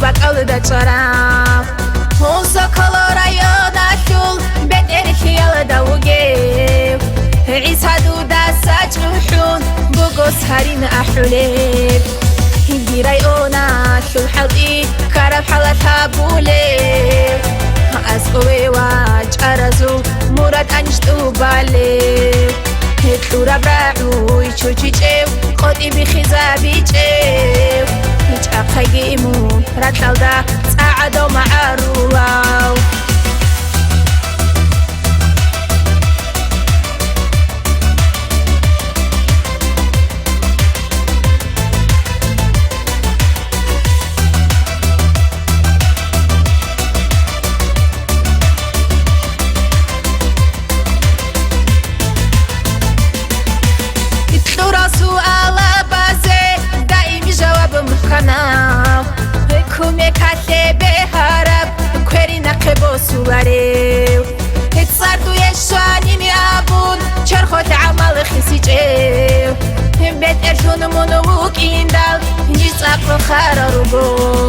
بقول دا چرا موسا کلورا یادا شول بدر خیال دا وگیو عیسا دو دا ساج روحون بگوز هرین احوليب گیرای اونا شول حلقی کرب حالتها بوليب از اوی واج ارزو مراد انجتو باليب هتلو ربرعوی چوچی چیو قدی بخیزا بیچیو هیچ اقیمون رتل دا ساعدو معروواو كومي كاتي بهرب كوري نقبو سواريو هتصاردو يشانيني أبون چرخوت عمال خيسي جيو بيت ارجون منوك إندال نجيس أقل خارارو بو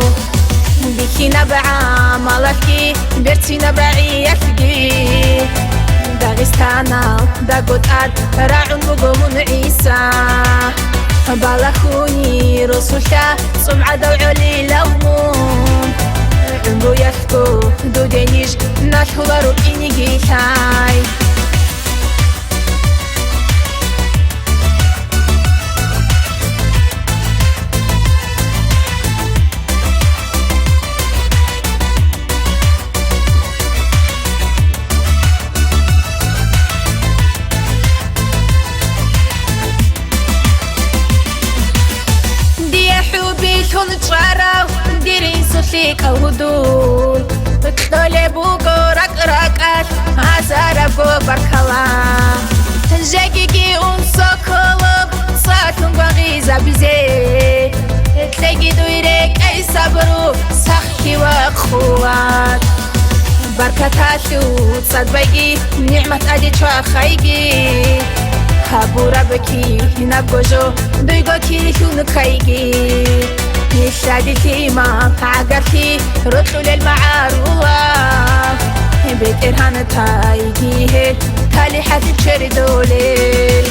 بيكي نبعا مالكي برتي نبعي يفقي داغستانا دا قد راعون بقومون عيسى بالخوني رسولتا سمعة دوعلي لومون عمرو يحكو دو دينيش ناشهو إني جيتاي نتشارو ديري سوشيك أودول بتطلبو قرق رقاش عزاربو بركلا جاكيكي أنسو كلب ساتون بغيزة بزي تلاقي دويريك أي صبرو سخي وقوات بركتاشو تصدبقي نعمة أدي خايقي هابو ربكي نبجو دويقو كيشو نكايقي يشادي فيما عقرتي رطلو للمعاروة بيت إرهان تايقيه تالي حاسب شردولي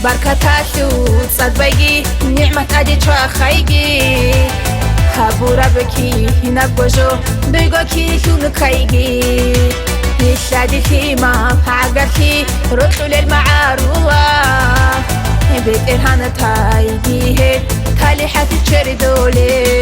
بركتاشو تصدبقي نعمة أدي خايقي هابو ربكي نبجو دويقو كيشو نكايقي يشادي فيما عقرتي رطلو للمعاروة بيت إرهان تايقيه تالي حاسب شردولي